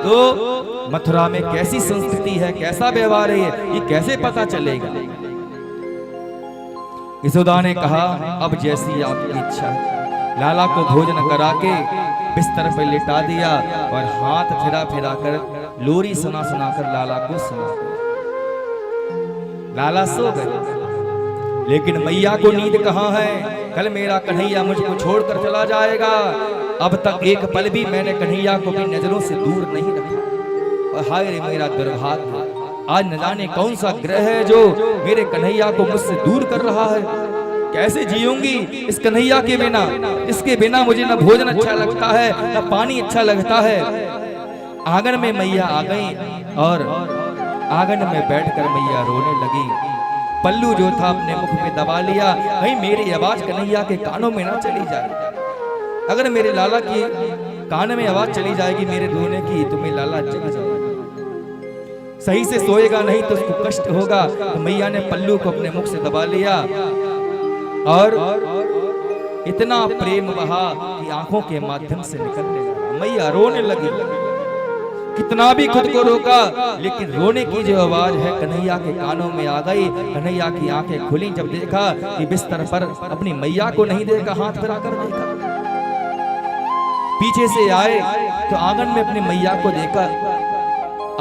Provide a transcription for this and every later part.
तो मथुरा में कैसी संस्कृति है, कैसा व्यवहार है, ये कैसे पता चलेगा। यशोदा ने कहा अब जैसी आपकी इच्छा। लाला को भोजन करा के बिस्तर पर लिटा दिया और हाथ फिरा फिरा कर लोरी सुना सुना कर लाला को सुना। लाला सो गए, लेकिन मैया को नींद कहाँ है। कल मेरा कन्हैया मुझको छोड़कर चला जाएगा। अब तक एक पल भी मैंने कन्हैया को अपनी नजरों से दूर नहीं रखा। और हाय रे मेरा दुर्भाग्य, आज न जाने कौन सा ग्रह है जो मेरे कन्हैया को मुझसे दूर कर रहा है। कैसे जीऊंगी इस कन्हैया के बिना, इसके बिना मुझे न भोजन अच्छा लगता है न पानी अच्छा लगता है। आंगन में मैया आ गई और आंगन में बैठकर मैया रोने लगी। पल्लू जो था अपने मुख में दबा लिया, कहीं मेरी आवाज कन्हैया के कानों में ना चली जाए। अगर मेरे लाला की कान में आवाज चली जाएगी मेरे रोने की तो मेरा लाला जग जाएगा, सही से सोएगा नहीं तो उसको कष्ट होगा। तो मैया ने पल्लू को अपने मुख से दबा लिया और इतना प्रेम बहा कि आंखों के माध्यम से निकलने लगा। मैया रोने लगी, कितना भी खुद को रोका लेकिन रोने की जो आवाज है कन्हैया के कानों में आ गई। कन्हैया की आंखें खुली, जब देखा कि बिस्तर पर अपनी मैया को नहीं देखा, हाथ फिरा कर देखा। पीछे से आए तो आंगन में अपनी मैया को देखा।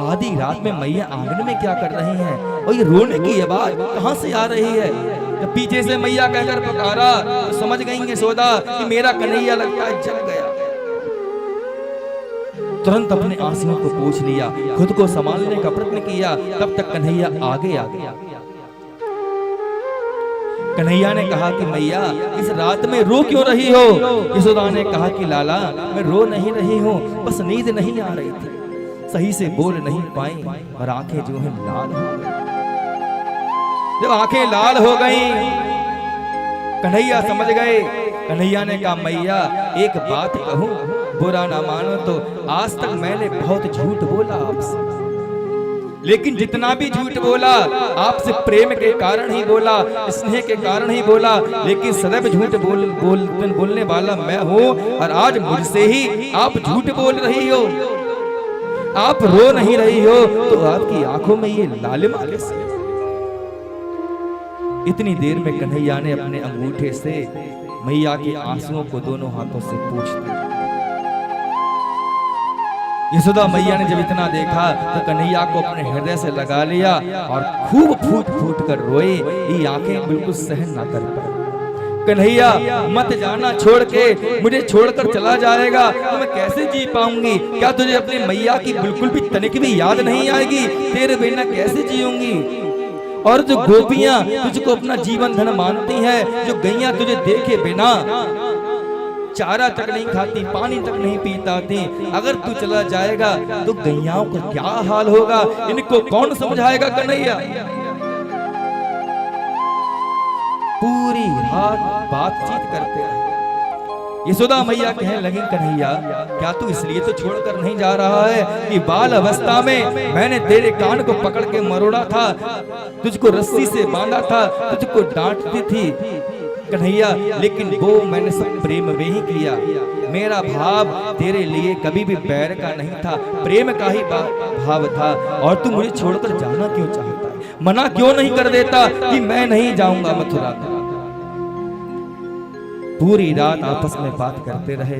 आधी रात में मैया आंगन में क्या कर रही हैं और ये रोने की आवाज कहां से आ रही है। जब पीछे से मैया कहकर पुकारा तो समझ गई यशोदा कि मेरा कन्हैया लगता है जग गया। तुरंत अपने आंसुओं को पोंछ लिया, खुद को संभालने का प्रयत्न किया। तब तक कन्हैया आगे आ गया। कन्हैया ने कहा कि मैया इस रात में रो क्यों रही हो। यशोदा ने कहा कि लाला मैं रो नहीं रही हूँ, बस नींद नहीं आ रही थी, सही से बोल नहीं पाई और आंखें जो है लाल हो गई। जब आंखें लाल हो गई कन्हैया समझ गए। कन्हैया ने कहा मैया एक बात कहूं, बुरा ना मानो तो आज तक मैंने बहुत झूठ बोला आपसे, लेकिन जितना भी झूठ बोला आपसे प्रेम के कारण ही बोला, स्नेह के कारण ही बोला, लेकिन सदैव झूठ बोलने वाला मैं हूँ। और आज मुझसे ही आप झूठ बोल रही हो, आप रो नहीं रही हो तो आपकी आंखों में ये लालिमा कैसे। इतनी देर में कन्हैया ने अपने अंगूठे से मैया के आंसुओं को दोनों हाथों से पोंछ दिया। यशोदा मैया ने जब इतना देखा तो कन्हैया को अपने हृदय से लगा लिया और खूब फूट फूट कर रोए। ये आंखें बिल्कुल सहन ना कर पाए। कन्हैया मत जाना, छोड़ के मुझे छोड़कर चला जाएगा तो मैं कैसे जी पाऊंगी। क्या तुझे अपनी मैया की बिल्कुल भी तनिक भी याद नहीं आएगी, तेरे बिना कैसे जीऊंगी। और जो गोपियां तुझको अपना जीवन धन मानती हैं, जो गैया तुझे देखे बिना चारा तक नहीं खाती, पानी तक नहीं पीता थी, अगर तू चला जाएगा तो गैयाओं का क्या हाल होगा, इनको कौन समझाएगा। कन्हैया पूरी रात बातचीत करते रहे। यशोदा मैया कहने लगी कन्हैया क्या तू इसलिए तो छोड़कर नहीं जा रहा है कि बाल अवस्था में मैंने तेरे कान को पकड़ के मरोड़ा था, तुझको रस्सी से बांधा था, तुझको डांटती थी कन्हैया, लेकिन वो मैंने सब प्रेम में ही किया। मेरा भाव तेरे लिए कभी भी बैर का नहीं था, प्रेम का ही भाव था। और तू मुझे छोड़कर जाना क्यों चाहता है, मना क्यों नहीं कर देता कि मैं नहीं जाऊंगा मथुरा। पूरी रात आपस में बात करते रहे।